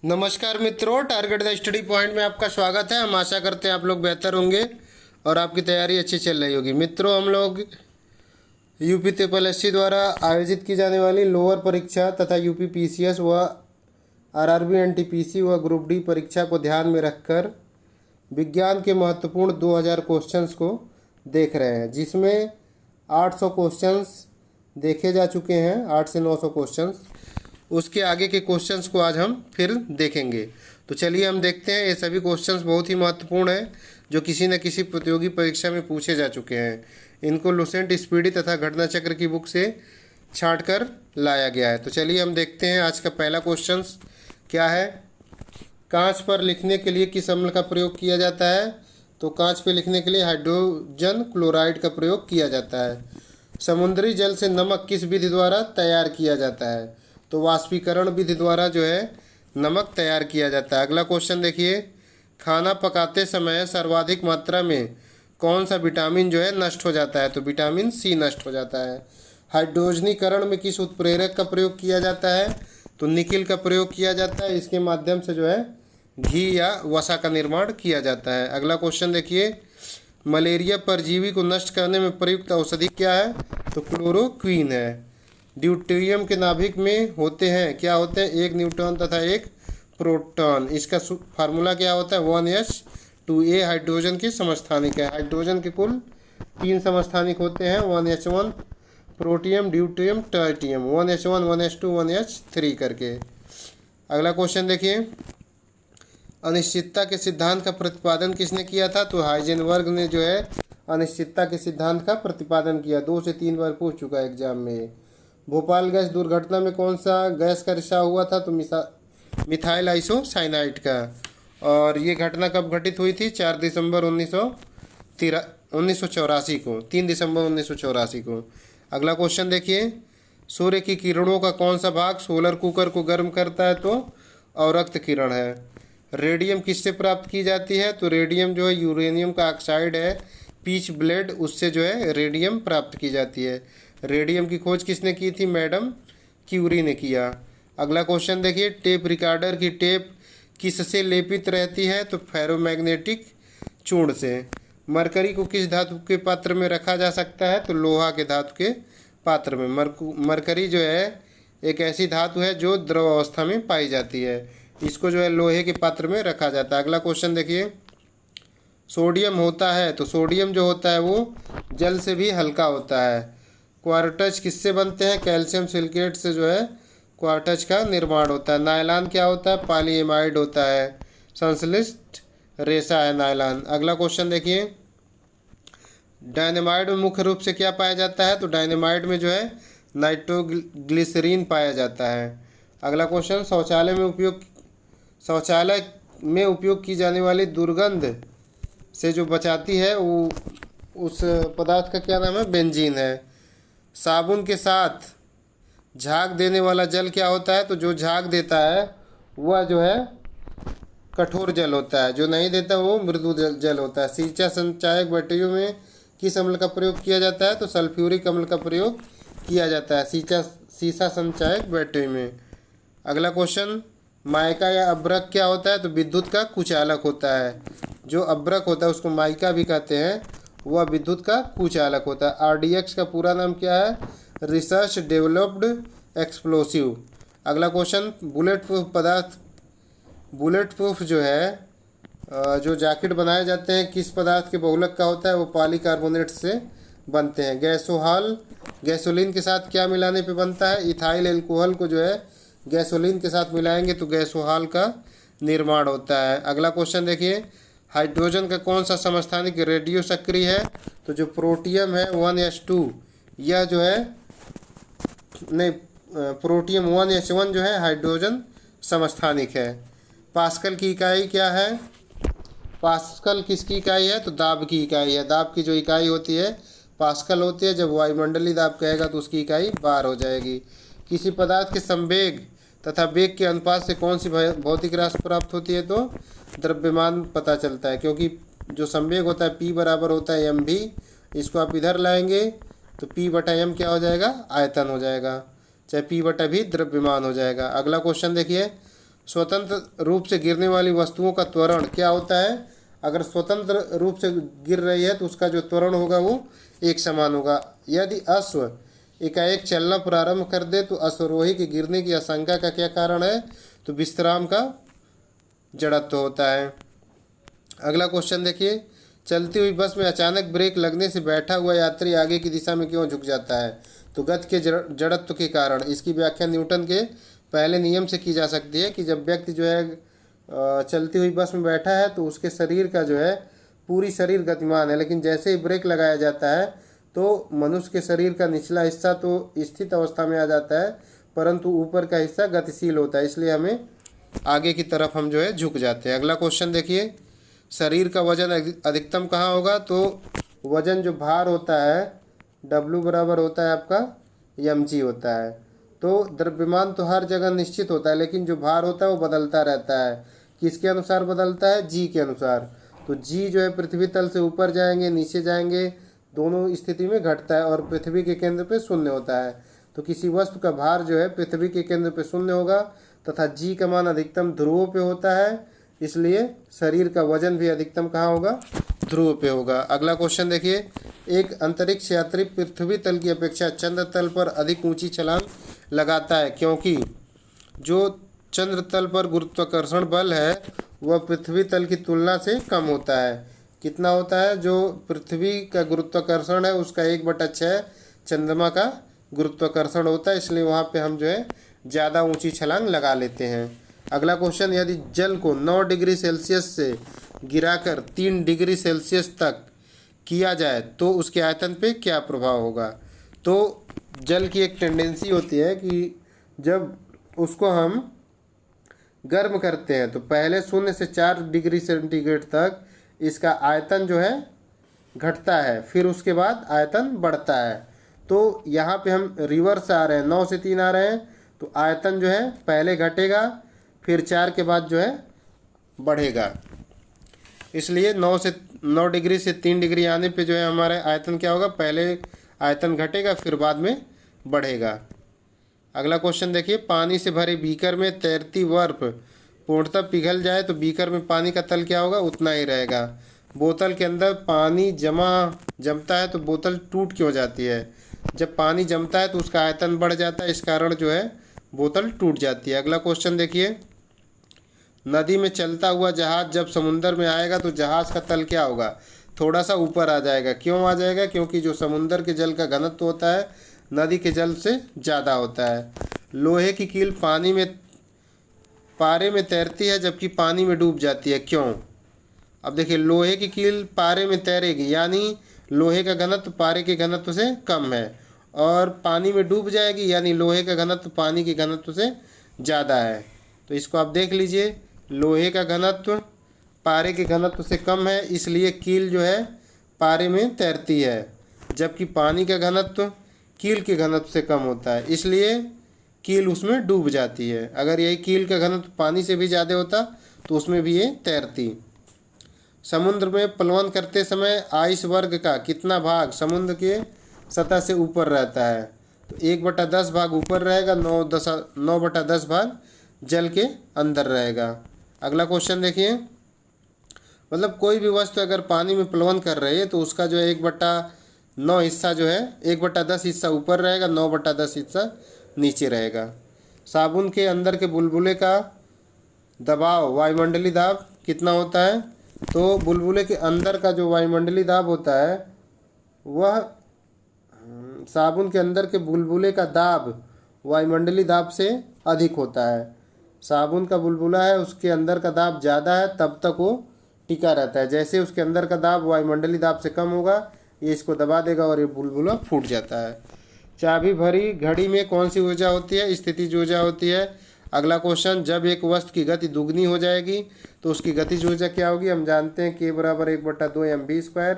नमस्कार मित्रों, target the study point में आपका स्वागत है। हम आशा करते हैं आप लोग बेहतर होंगे और आपकी तैयारी अच्छी चल रही होगी। मित्रों, हम लोग यूपी त्रिपल द्वारा आयोजित की जाने वाली लोअर परीक्षा तथा यूपी पीसीएस व आरआरबी एनटीपीसी व ग्रुप डी परीक्षा को ध्यान में रखकर विज्ञान के महत्वपूर्ण 2000 क्वेश्चंस को देख रहे हैं, जिसमें 800 क्वेश्चंस देखे जा चुके हैं। 8 से 900 क्वेश्चंस, उसके आगे के क्वेश्चंस को आज हम फिर देखेंगे। तो चलिए हम देखते हैं। ये सभी क्वेश्चंस बहुत ही महत्वपूर्ण हैं, जो किसी न किसी प्रतियोगी परीक्षा में पूछे जा चुके हैं। इनको लुसेंट, स्पीडी तथा घटना चक्र की बुक से छांट कर लाया गया है। तो चलिए हम देखते हैं आज का पहला क्वेश्चन क्या है। कांच पर लिखने के लिए किस अम्ल का प्रयोग किया जाता है? तो कांच पर लिखने के लिए हाइड्रोजन क्लोराइड का प्रयोग किया जाता है। समुद्री जल से नमक किस विधि द्वारा तैयार किया जाता है? तो वाष्पीकरण विधि द्वारा जो है नमक तैयार किया जाता है। अगला क्वेश्चन देखिए, खाना पकाते समय सर्वाधिक मात्रा में कौन सा विटामिन जो है नष्ट हो जाता है? तो विटामिन सी नष्ट हो जाता है। हाइड्रोजनीकरण में किस उत्प्रेरक का प्रयोग किया जाता है? तो निकिल का प्रयोग किया जाता है। इसके माध्यम से जो है घी या वसा का निर्माण किया जाता है। अगला क्वेश्चन देखिए, मलेरिया परजीवी को नष्ट करने में प्रयुक्त औषधि क्या है? तो क्लोरोक्वीन है। ड्यूटेरियम के नाभिक में होते हैं, क्या होते हैं? एक न्यूट्रॉन तथा एक प्रोटॉन। इसका फार्मूला क्या होता है? 1s2a हाइड्रोजन की समस्थानिक है। हाइड्रोजन के कुल 3 समस्थानिक होते हैं, 1h1 protium, deuterium, tritium, 1h1 1h2 1h3 करके। अगला क्वेश्चन देखिए, अनिश्चितता के सिद्धांत का प्रतिपादन किसने किया था? तो हाइजेनबर्ग ने जो है अनिश्चितता के सिद्धांत का प्रतिपादन किया। 2 से 3 बार पूछ चुका है एग्जाम में। भोपाल गैस दुर्घटना में कौन सा गैस का रिसाव हुआ था? तो मिथाइल आइसोसाइनाइड का। और ये घटना कब घटित हुई थी? 4 दिसंबर 1984 को, 3 दिसंबर 1984 को। अगला क्वेश्चन देखिए, सूर्य की किरणों का कौन सा भाग सोलर कुकर को गर्म करता है? तो अवरक्त किरण है। रेडियम किससे प्राप्त की जाती है? तो रेडियम जो है यूरेनियम का ऑक्साइड है, पीच ब्लेड, उससे जो है रेडियम प्राप्त की जाती है। रेडियम की खोज किसने की थी? मैडम क्यूरी ने किया। अगला क्वेश्चन देखिए, टेप रिकॉर्डर की टेप किससे लेपित रहती है? तो फेरोमैग्नेटिक चूर्ण से। मरकरी को किस धातु के पात्र में रखा जा सकता है? तो लोहा के धातु के पात्र में। मरकरी जो है एक ऐसी धातु है जो द्रव अवस्था में पाई जाती है। इसको जो है लोहे के पात्र में रखा जाता है। अगला क्वेश्चन देखिए, सोडियम होता है, तो सोडियम जो होता है वो जल से भी हल्का होता है। क्वार्टज किससे बनते हैं? कैल्शियम सिलिकेट से जो है क्वार्टज का निर्माण होता है। नायलॉन क्या होता है? पॉलीएमाइड होता है। संश्लिष्ट रेशा है नायलॉन। अगला क्वेश्चन देखिए, डायनेमाइड में मुख्य रूप से क्या पाया जाता है? तो डायनेमाइड में जो है नाइट्रोग्लिसरीन पाया जाता है। अगला क्वेश्चन, शौचालय में उपयोग की जाने वाली दुर्गंध से जो बचाती है वो उस पदार्थ का क्या नाम है? बेंजीन है। साबुन के साथ झाग देने वाला जल क्या होता है? तो जो झाग देता है वह जो है कठोर जल होता है, जो नहीं देता वो मृदु जल होता है। सीसा संचायक बैटरियों में किस अम्ल का प्रयोग किया जाता है? तो सल्फ्यूरिक अम्ल का प्रयोग किया जाता है सीसा संचायक बैटरी में। अगला क्वेश्चन, माइका या अभ्रक क्या होता है? तो विद्युत का कुचालक होता है। जो अभ्रक होता है उसको माइका भी कहते हैं, वह विद्युत का कुचालक होता है। आरडीएक्स का पूरा नाम क्या है? Research developed explosive. अगला क्वेश्चन, बुलेट प्रूफ जो है जो जैकेट बनाए जाते हैं किस पदार्थ के बहुलक का होता है? वो पॉलीकार्बोनेट से बनते हैं। गैसोलीन के साथ क्या मिलाने पे बनता है? इथाइल एल्कोहल को जो है गैसोलीन के साथ मिलाएंगे तो गैसोहाल का निर्माण होता है। अगला क्वेश्चन देखिए, हाइड्रोजन का कौन सा समस्थानिक रेडियो सक्रिय है? तो जो प्रोटियम है 1s2, यह जो है नहीं, प्रोटियम 1h1 जो है हाइड्रोजन समस्थानिक है। पास्कल की इकाई क्या है? पास्कल किसकी इकाई है? तो दाब की इकाई है। दाब की जो इकाई होती है पास्कल होती है। जब वायुमंडलीय दाब कहेगा तो उसकी इकाई बार हो जाएगी। किसी पदार्थ के संवेग तथा वेग के अनुपात से कौन सी भौतिक राशि प्राप्त होती है? तो द्रव्यमान पता चलता है, क्योंकि जो संवेग होता है P बराबर होता है mv। इसको आप इधर लाएंगे तो P बटा m क्या हो जाएगा? आयतन हो जाएगा, चाहे P बटा भी द्रव्यमान हो जाएगा। अगला क्वेश्चन देखिए, स्वतंत्र रूप से गिरने वाली वस्तुओं का त्वरण क्या होता है? अगर स्वतंत्र रूप से गिर रही है तो उसका जो त्वरण होगा वो एक समान होगा। यदि अश्व एकाएक चलना प्रारंभ कर दे तो अश्वरोही के गिरने की आशंका का क्या कारण है? तो विश्राम का जड़त्व होता है। अगला क्वेश्चन देखिए, चलती हुई बस में अचानक ब्रेक लगने से बैठा हुआ यात्री आगे की दिशा में क्यों झुक जाता है? तो गति के जड़त्व के कारण। इसकी व्याख्या न्यूटन के पहले नियम से की जा सकती है कि जब व्यक्ति जो है चलती हुई बस में बैठा है तो उसके शरीर का जो है पूरी शरीर गतिमान है, लेकिन जैसे ही ब्रेक लगाया जाता है तो मनुष्य के शरीर का निचला हिस्सा तो स्थित अवस्था में आ जाता है, परंतु ऊपर का हिस्सा गतिशील होता है, इसलिए हमें आगे की तरफ हम जो है झुक जाते हैं। अगला क्वेश्चन देखिए, शरीर का वजन अधिकतम कहाँ होगा? तो वजन जो भार होता है W बराबर होता है आपका mg होता है। तो द्रव्यमान तो हर जगह निश्चित होता है, लेकिन जो भार होता है वो बदलता रहता है। किसके अनुसार बदलता है? g के अनुसार। तो g जो है पृथ्वी तल से ऊपर जाएंगे नीचे जाएंगे दोनों स्थिति में घटता है और पृथ्वी के केंद्र पे शून्य होता है। तो किसी वस्तु का भार जो है पृथ्वी के केंद्र पे शून्य होगा तथा g का मान अधिकतम ध्रुवों पे होता है, इसलिए शरीर का वजन भी अधिकतम कहाँ होगा? ध्रुव पे होगा। अगला क्वेश्चन देखिए, एक अंतरिक्ष यात्री पृथ्वी तल की अपेक्षा चंद्र तल पर अधिक ऊंची छलांग लगाता है क्योंकि जो चंद्र तल पर गुरुत्वाकर्षण बल है वह पृथ्वी तल की तुलना से कम होता है। कितना होता है? जो पृथ्वी का गुरुत्वाकर्षण है उसका 1/6 चंद्रमा का गुरुत्वाकर्षण होता है, इसलिए वहाँ पे हम जो है ज़्यादा ऊंची छलांग लगा लेते हैं। अगला क्वेश्चन, यदि जल को 9 डिग्री सेल्सियस से गिराकर 3 डिग्री सेल्सियस तक किया जाए तो उसके आयतन पे क्या प्रभाव होगा? तो जल की एक टेंडेंसी होती है कि जब उसको हम गर्म करते हैं तो पहले 0 से 4 डिग्री सेंटीग्रेड तक इसका आयतन जो है घटता है, फिर उसके बाद आयतन बढ़ता है। तो यहाँ पे हम रिवर्स आ रहे हैं, 9 से 3 आ रहे हैं तो आयतन जो है पहले घटेगा फिर 4 के बाद जो है बढ़ेगा। इसलिए 9 डिग्री से 3 डिग्री आने पे जो है हमारा आयतन क्या होगा? पहले आयतन घटेगा फिर बाद में बढ़ेगा। अगला क्वेश्चन देखिए, पानी से भरे बीकर में तैरती बर्फ पूर्णतः पिघल जाए तो बीकर में पानी का तल क्या होगा? उतना ही रहेगा। बोतल के अंदर पानी जमता है तो बोतल टूट क्यों जाती है? जब पानी जमता है तो उसका आयतन बढ़ जाता है, इस कारण जो है बोतल टूट जाती है। अगला क्वेश्चन देखिए, नदी में चलता हुआ जहाज जब समुंदर में आएगा तो जहाज का तल क्या होगा? थोड़ा सा ऊपर आ जाएगा। क्यों आ जाएगा? क्योंकि जो समुंदर के जल का घनत्व होता है नदी के जल से ज़्यादा होता है। लोहे की कील पारे में तैरती है जबकि पानी में डूब जाती है, क्यों? अब देखिए, लोहे की कील पारे में तैरेगी यानी लोहे का घनत्व पारे के घनत्व से कम है, और पानी में डूब जाएगी यानी लोहे का घनत्व पानी के घनत्व से ज़्यादा है। तो इसको आप देख लीजिए, लोहे का घनत्व पारे के घनत्व से कम है इसलिए कील जो है पारे में तैरती है, जबकि पानी का घनत्व कील के घनत्व से कम होता है इसलिए कील उसमें डूब जाती है। अगर यही कील का घनत्व पानी से भी ज़्यादा होता तो उसमें भी ये तैरती। समुद्र में प्लवन करते समय आइस वर्ग का कितना भाग समुद्र के सतह से ऊपर रहता है? तो 1/10 भाग ऊपर रहेगा, 9/10 भाग जल के अंदर रहेगा। अगला क्वेश्चन देखिए, मतलब कोई भी वस्तु अगर पानी में प्लवन कर रही है तो उसका जो है 1/9 हिस्सा जो है 1/10 हिस्सा ऊपर रहेगा, 9/10 हिस्सा नीचे रहेगा। साबुन के अंदर के बुलबुले का दबाव वायुमंडलीय दाब कितना होता है? तो बुलबुले के अंदर का जो वायुमंडलीय दाब होता है वह साबुन के अंदर के बुलबुले का दाब वायुमंडलीय दाब से अधिक होता है। साबुन का बुलबुला है उसके अंदर का दाब ज़्यादा है तब तक वो टिका रहता है, जैसे उसके अंदर का दाब वायुमंडलीय दाब से कम होगा ये इसको दबा देगा और ये बुलबुला फूट जाता है। चाबी भरी घड़ी में कौन सी ऊर्जा होती है? स्थितिज ऊर्जा होती है। अगला क्वेश्चन, जब एक वस्तु की गति दुगनी हो जाएगी तो उसकी गतिज ऊर्जा क्या होगी? हम जानते हैं K बराबर 1/2 mv²।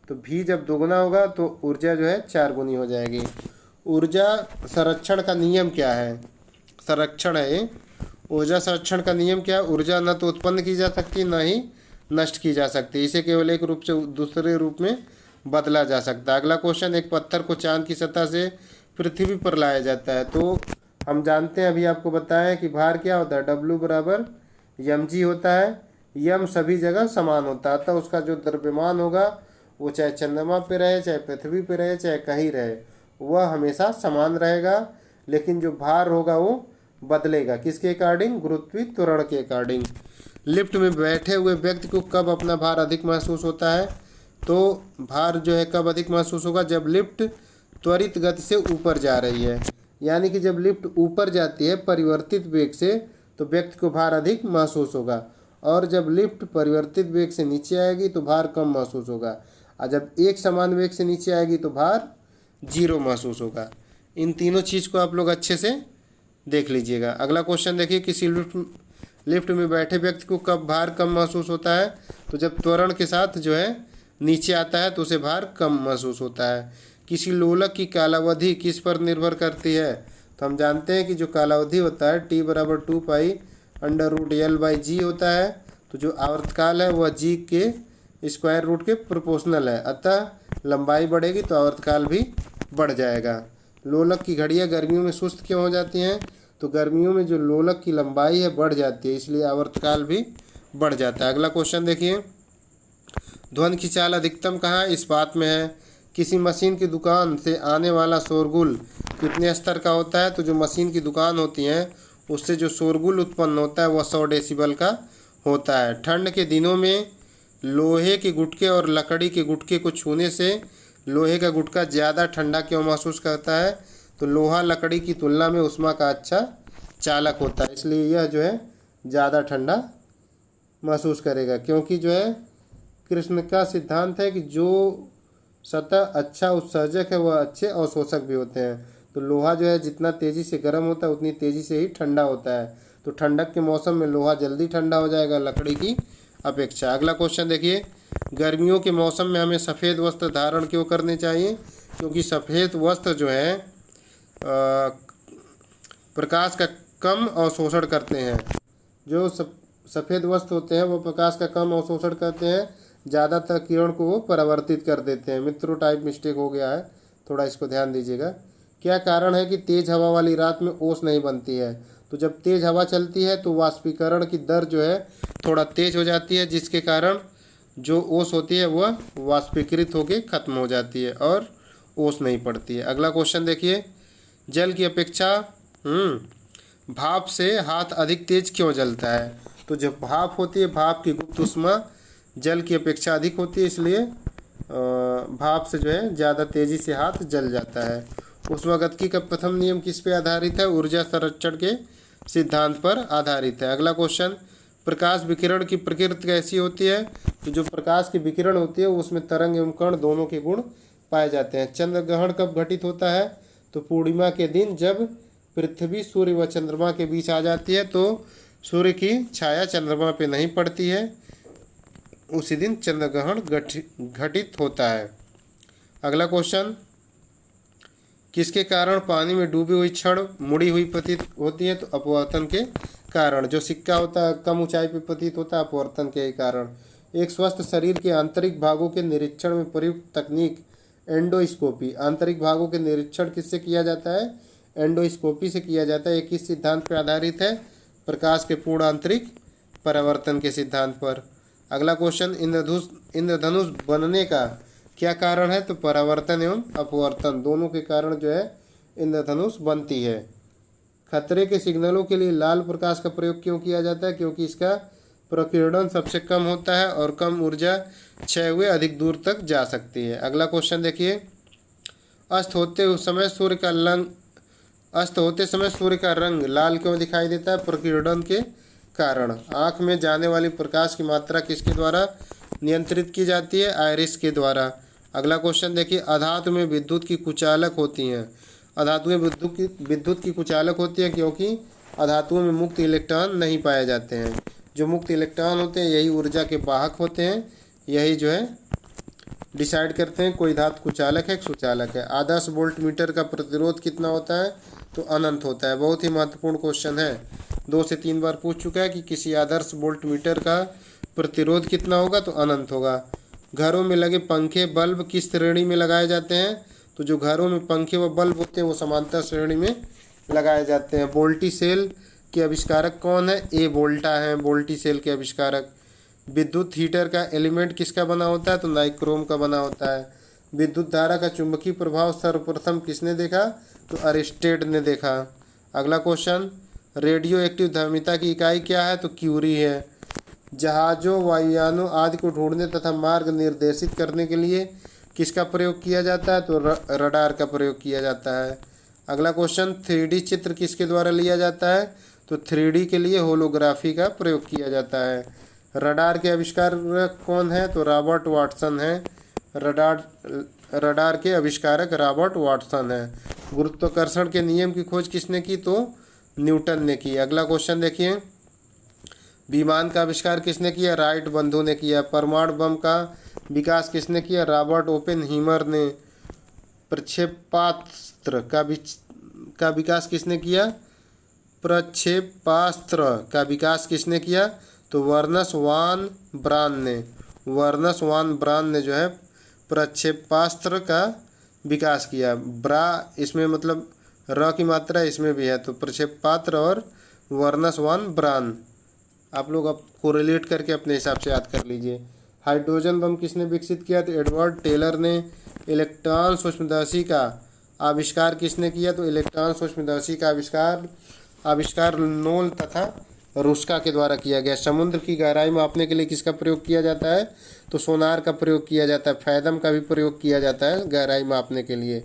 तो v जब दोगुना होगा तो ऊर्जा जो है 4 गुनी हो जाएगी। ऊर्जा संरक्षण का नियम क्या है? संरक्षण है। ऊर्जा संरक्षण का नियम क्या है? ऊर्जा न तो उत्पन्न की जा सकती न ही नष्ट की जा सकती, इसे केवल एक रूप से दूसरे रूप में बदला जा सकता है। अगला क्वेश्चन, एक पत्थर को चांद की सतह से पृथ्वी पर लाया जाता है तो हम जानते हैं, अभी आपको बताया कि भार क्या होता है, W बराबर mg होता है। यम सभी जगह समान होता है, अतः उसका जो द्रव्यमान होगा वो चाहे चंद्रमा पे रहे, चाहे पृथ्वी पे रहे, चाहे कहीं रहे, वह हमेशा समान रहेगा। लेकिन जो भार होगा वो बदलेगा, किसके अकॉर्डिंग, गुरुत्वीय त्वरण के अकॉर्डिंग। लिफ्ट में बैठे हुए व्यक्ति को कब अपना भार अधिक महसूस होता है, तो भार जो है कब अधिक महसूस होगा, जब लिफ्ट त्वरित गति से ऊपर जा रही है। यानी कि जब लिफ्ट ऊपर जाती है परिवर्तित वेग से तो व्यक्ति को भार अधिक महसूस होगा, और जब लिफ्ट परिवर्तित वेग से नीचे आएगी तो भार कम महसूस होगा, और जब एक समान वेग से नीचे आएगी तो भार 0 महसूस होगा। इन तीनों चीज़ को आप लोग अच्छे से देख लीजिएगा। अगला क्वेश्चन देखिए, किसी लिफ्ट में बैठे व्यक्ति को कब भार कम महसूस होता है, तो जब त्वरण के साथ जो है नीचे आता है तो उसे भार कम महसूस होता है। किसी लोलक की कालावधि किस पर निर्भर करती है, तो हम जानते हैं कि जो कालावधि होता है T बराबर 2π√L/g होता है। तो जो आवर्तकाल है वह g के स्क्वायर रूट के प्रोपोर्शनल है, अतः लंबाई बढ़ेगी तो आवर्तकाल भी बढ़ जाएगा। लोलक की घड़ियाँ गर्मियों में सुस्त क्यों हो जाती हैं, तो गर्मियों में जो लोलक की लंबाई है बढ़ जाती है, इसलिए आवर्तकाल भी बढ़ जाता है। अगला क्वेश्चन देखिए, ध्वनि की चाल अधिकतम कहाँ है, इस बात में है। किसी मशीन की दुकान से आने वाला शोरगुल कितने स्तर का होता है, तो जो मशीन की दुकान होती है उससे जो शोरगुल उत्पन्न होता है वह 100 डेसिबल का होता है। ठंड के दिनों में लोहे के गुटके और लकड़ी के गुटके को छूने से लोहे का गुटका ज़्यादा ठंडा क्यों महसूस करता है, तो लोहा लकड़ी की तुलना में ऊष्मा का अच्छा चालक होता है, इसलिए यह जो है ज़्यादा ठंडा महसूस करेगा। क्योंकि जो है कृष्ण का सिद्धांत है कि जो सतह अच्छा उत्सर्जक है वह अच्छे अवशोषक भी होते हैं। तो लोहा जो है जितना तेज़ी से गर्म होता है उतनी तेज़ी से ही ठंडा होता है। तो ठंडक के मौसम में लोहा जल्दी ठंडा हो जाएगा लकड़ी की अपेक्षा। अगला क्वेश्चन देखिए, गर्मियों के मौसम में हमें सफ़ेद वस्त्र धारण क्यों करने चाहिए, क्योंकि सफ़ेद वस्त्र जो है प्रकाश का कम अवशोषण करते हैं। जो सफ़ेद वस्त्र होते हैं वो प्रकाश का कम अवशोषण करते हैं, ज़्यादातर किरण को वो परावर्तित कर देते हैं। मित्रों टाइप मिस्टेक हो गया है, थोड़ा इसको ध्यान दीजिएगा। क्या कारण है कि तेज़ हवा वाली रात में ओस नहीं बनती है, तो जब तेज़ हवा चलती है तो वाष्पीकरण की दर जो है थोड़ा तेज़ हो जाती है, जिसके कारण जो ओस होती है वह वाष्पीकृत होकर ख़त्म हो जाती है और ओस नहीं पड़ती है। अगला क्वेश्चन देखिए, जल की अपेक्षा भाप से हाथ अधिक तेज क्यों जलता है, तो जब भाप होती है भाप की गुप्त ऊष्मा जल की अपेक्षा अधिक होती है, इसलिए भाप से जो है ज़्यादा तेज़ी से हाथ जल जाता है। ऊष्मागतिकी का प्रथम नियम किस पे आधारित है, ऊर्जा संरक्षण के सिद्धांत पर आधारित है। अगला क्वेश्चन, प्रकाश विकिरण की प्रकृति कैसी होती है, तो जो प्रकाश की विकिरण होती है उसमें तरंग एवं कण दोनों के गुण पाए जाते हैं। चंद्र ग्रहण कब घटित होता है, तो पूर्णिमा के दिन जब पृथ्वी सूर्य व चंद्रमा के बीच आ जाती है तो सूर्य की छाया चंद्रमा पे नहीं पड़ती है, उसी दिन चंद्र ग्रहण घटित होता है। अगला क्वेश्चन, किसके कारण पानी में डूबी हुई छड़ मुड़ी हुई प्रतीत होती है, तो अपवर्तन के कारण। जो सिक्का होता है कम ऊंचाई पर प्रतीत होता है अपवर्तन के कारण। एक स्वस्थ शरीर के आंतरिक भागों के निरीक्षण में प्रयुक्त तकनीक एंडोस्कोपी। आंतरिक भागों के निरीक्षण किससे किया जाता है, एंडोस्कोपी से किया जाता है। एक किस सिद्धांत पर आधारित है, प्रकाश के पूर्ण आंतरिक परावर्तन के सिद्धांत पर। अगला क्वेश्चन, इंद्रधनुष बनने का क्या कारण है, तो परावर्तन एवं अपवर्तन दोनों के कारण जो है इंद्रधनुष बनती है। खतरे के सिग्नलों के लिए लाल प्रकाश का प्रयोग क्यों किया जाता है, क्योंकि इसका प्रकीर्णन सबसे कम होता है और कम ऊर्जा क्षय हुए अधिक दूर तक जा सकती है। अगला क्वेश्चन देखिए, अस्त होते समय सूर्य का रंग लाल क्यों दिखाई देता है, प्रकीर्णन के कारण। आँख में जाने वाली प्रकाश की मात्रा किसके द्वारा नियंत्रित की जाती है, आयरिस के द्वारा। अगला क्वेश्चन देखिए, अधातु में विद्युत की कुचालक होती हैं। अधातुएं विद्युत की कुचालक होती हैं क्योंकि अधातुओं में मुक्त इलेक्ट्रॉन नहीं पाए जाते हैं। जो मुक्त इलेक्ट्रॉन होते हैं यही ऊर्जा के वाहक होते हैं, यही जो है डिसाइड करते हैं कोई धातु कुचालक है सुचालक है। आदर्श वोल्ट मीटर का प्रतिरोध कितना होता है, तो अनंत होता है। बहुत ही महत्वपूर्ण क्वेश्चन है, 2 से 3 बार पूछ चुका है कि किसी आदर्श वोल्ट मीटर का प्रतिरोध कितना होगा, तो अनंत होगा। घरों में लगे पंखे बल्ब किस श्रेणी में लगाए जाते हैं, तो जो घरों में पंखे व बल्ब होते हैं वो समांतर श्रेणी में लगाए जाते हैं। वोल्टी सेल के आविष्कारक कौन है? ए वोल्टा है वोल्टी सेल के आविष्कारक। विद्युत हीटर का एलिमेंट किसका बना होता है? तो नाइक्रोम का बना होता है। विद्युत धारा का चुंबकीय प्रभाव सर्वप्रथम किसने देखा? तो अरिस्टेड ने देखा। अगला क्वेश्चन, रेडियो एक्टिव धर्मिता की इकाई क्या है? तो क्यूरी है। जहाज़ों, वायुयानों आदि को ढूंढने तथा मार्ग निर्देशित करने के लिए किसका प्रयोग किया जाता है? तो रडार का प्रयोग किया जाता है। अगला क्वेश्चन, 3D चित्र किसके द्वारा लिया जाता है? तो 3D के लिए होलोग्राफी का प्रयोग किया जाता है। रडार के आविष्कारक कौन है? तो रॉबर्ट वाटसन है। रडार के आविष्कारक रॉबर्ट वाटसन है। गुरुत्वाकर्षण के नियम की खोज किसने की? तो न्यूटन ने की। अगला क्वेश्चन देखिए, विमान का आविष्कार किसने किया? राइट बंधु ने किया। परमाणु बम का विकास किसने किया? रॉबर्ट ओपेनहीमर ने। प्रक्षेपास्त्र का विकास किसने किया? प्रक्षेपास्त्र का विकास किसने किया? तो वर्नस वान ब्रान ने। वर्नस वान ब्रान ने जो है प्रक्षेपास्त्र का विकास किया। ब्रा इसमें मतलब र की मात्रा इसमें भी है, तो प्रक्षेपास्त्र और वर्नस वान ब्रान आप लोग अब कोरिलेट करके अपने हिसाब से याद कर लीजिए। हाइड्रोजन बम किसने विकसित किया? तो एडवर्ड टेलर ने। इलेक्ट्रॉन सूक्ष्मदर्शी का आविष्कार किसने किया? तो इलेक्ट्रॉन सूक्ष्मदर्शी का आविष्कार नोल तथा रुस्का के द्वारा किया गया। समुद्र की गहराई मापने के लिए किसका प्रयोग किया जाता है? तो सोनार का प्रयोग किया जाता है। फैदम का भी प्रयोग किया जाता है गहराई मापने के लिए।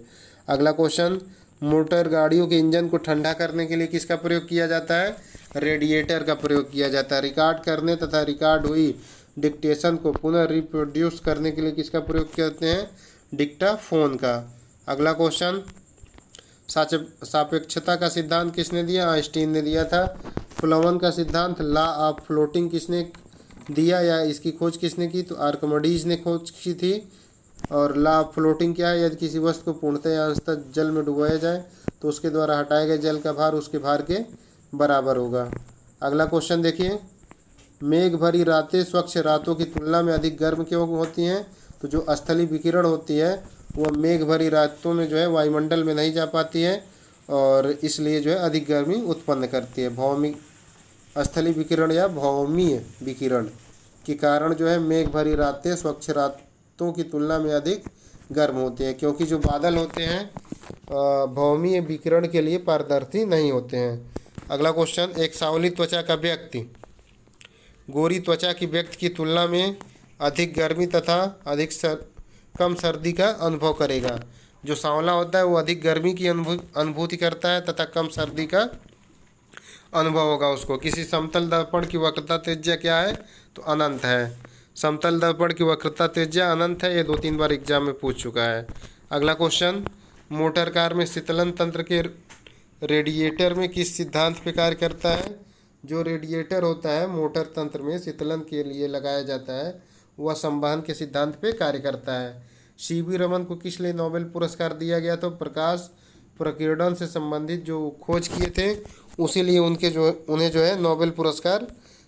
अगला क्वेश्चन, मोटर गाड़ियों के इंजन को ठंडा करने के लिए किसका प्रयोग किया जाता है? रेडिएटर का प्रयोग किया जाता है। रिकॉर्ड करने तथा रिकॉर्ड हुई डिक्टेशन को पुनः रिप्रोड्यूस करने के लिए किसका प्रयोग करते हैं? डिक्टाफोन का। अगला क्वेश्चन, सापेक्षता का सिद्धांत किसने दिया? आइंस्टीन ने दिया था। फ्लोवन का सिद्धांत लॉ ऑफ फ्लोटिंग किसने दिया या इसकी खोज किसने की? तो आर्किमिडीज ने खोज की थी। और लॉ ऑफ फ्लोटिंग क्या है? यदि किसी वस्तु को पूर्णतः या अंशतः जल में डुबाया जाए तो उसके द्वारा हटाए गए जल का भार उसके भार के बराबर होगा। अगला क्वेश्चन देखिए, मेघ भरी रातें स्वच्छ रातों की तुलना में अधिक गर्म क्यों होती हैं? तो जो स्थलीय विकिरण होती है वह मेघ भरी रातों में जो है वायुमंडल में नहीं जा पाती है और इसलिए जो है अधिक गर्मी उत्पन्न करती है। भौमिक स्थलीय विकिरण या भौमीय विकिरण के कारण जो है मेघ भरी रातें स्वच्छ रातों की तुलना में अधिक गर्म होती हैं, क्योंकि जो बादल होते हैं भौमीय विकिरण के लिए पारदर्शी नहीं होते हैं। अगला क्वेश्चन, एक सांवली त्वचा का व्यक्ति गोरी त्वचा की व्यक्ति की तुलना में अधिक गर्मी तथा कम सर्दी का अनुभव करेगा। जो सांवला होता है वो अधिक गर्मी की अनुभूति करता है तथा कम सर्दी का अनुभव होगा उसको। किसी समतल दर्पण की वक्रता त्रिज्या क्या है? तो अनंत है। समतल दर्पण की वक्रता त्रिज्या अनंत है। ये 2-3 बार एग्जाम में पूछ चुका है। अगला क्वेश्चन, मोटर कार में शीतलन तंत्र के रेडिएटर में किस सिद्धांत पे कार्य करता है? जो रेडिएटर होता है मोटर तंत्र में शीतलन के लिए लगाया जाता है वह संवहन के सिद्धांत पे कार्य करता है। सीवी रमन को किस लिए नोबेल पुरस्कार दिया गया? तो प्रकाश प्रकीर्णन से संबंधित जो खोज किए थे उसी लिए उन्हें जो है नोबेल पुरस्कार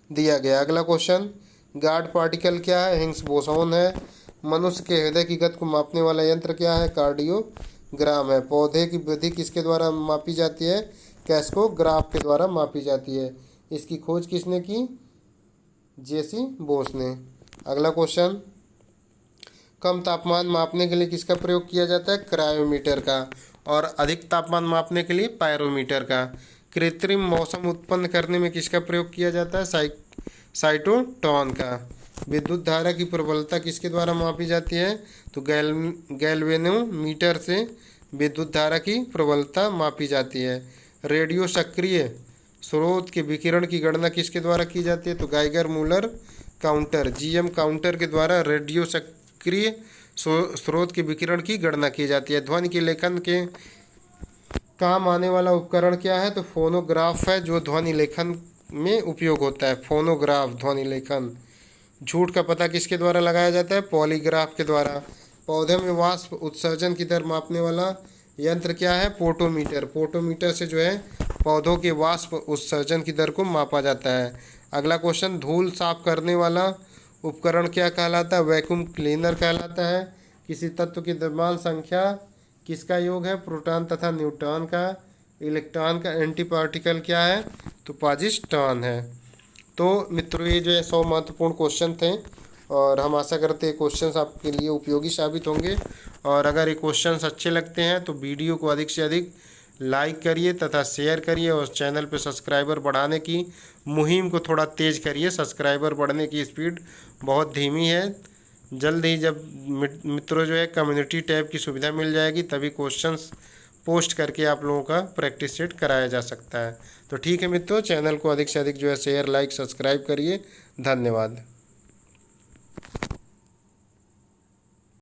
दिया गया। अगला क्वेश्चन, गॉड पार्टिकल क्या है? हिग्स बोसॉन है। मनुष्य के हृदय की गति को मापने वाला यंत्र क्या है? कार्डियोग्राम है। पौधे की वृद्धि किसके द्वारा मापी जाती है? कैस्कोग्राफ के द्वारा मापी जाती है। इसकी खोज किसने की? जेसी बोस ने। अगला क्वेश्चन, कम तापमान मापने के लिए किसका प्रयोग किया जाता है? क्रायोमीटर का। और अधिक तापमान मापने के लिए पायरोमीटर का। कृत्रिम मौसम उत्पन्न करने में किसका प्रयोग किया जाता है? साइटोट्रॉन का। विद्युत धारा की प्रबलता किसके द्वारा मापी जाती है? तो गैल्वेनोमीटर से विद्युत धारा की प्रबलता मापी जाती है। रेडियो सक्रिय स्रोत के विकिरण की गणना किसके द्वारा की जाती है? तो Geiger Muller counter GM counter के द्वारा रेडियो सक्रिय स्रोत के विकिरण की गणना की जाती है। ध्वनि के लेखन के काम आने वाला उपकरण क्या है? तो फोनोग्राफ है, जो ध्वनि लेखन में उपयोग होता है। फोनोग्राफ ध्वनि लेखन। झूठ का पता किसके द्वारा लगाया जाता है? पॉलीग्राफ के द्वारा। पौधे में वाष्प उत्सर्जन की दर मापने वाला यंत्र क्या है? पोटोमीटर। पोटोमीटर से जो है पौधों के वाष्प उत्सर्जन की दर को मापा जाता है। अगला क्वेश्चन, धूल साफ करने वाला उपकरण क्या कहलाता है? वैक्यूम क्लीनर कहलाता है। किसी तत्व की द्रव्यमान संख्या किसका योग है? प्रोटॉन तथा न्यूट्रॉन का। इलेक्ट्रॉन का एंटी पार्टिकल क्या है, तो पॉजिट्रॉन है। तो मित्रों ये जो है 100 महत्वपूर्ण क्वेश्चन थे और हम आशा करते हैं क्वेश्चंस आपके लिए उपयोगी साबित होंगे। और अगर ये क्वेश्चंस अच्छे लगते हैं तो वीडियो को अधिक से अधिक लाइक करिए तथा शेयर करिए और चैनल पर सब्सक्राइबर बढ़ाने की मुहिम को थोड़ा तेज़ करिए। सब्सक्राइबर बढ़ने की स्पीड बहुत धीमी है। जल्द ही जब मित्रों जो है कम्युनिटी टैब की सुविधा मिल जाएगी तभी क्वेश्चंस पोस्ट करके आप लोगों का प्रैक्टिस सेट कराया जा सकता है। तो ठीक है मित्रों, चैनल को अधिक से अधिक जो है शेयर लाइक सब्सक्राइब करिए। धन्यवाद।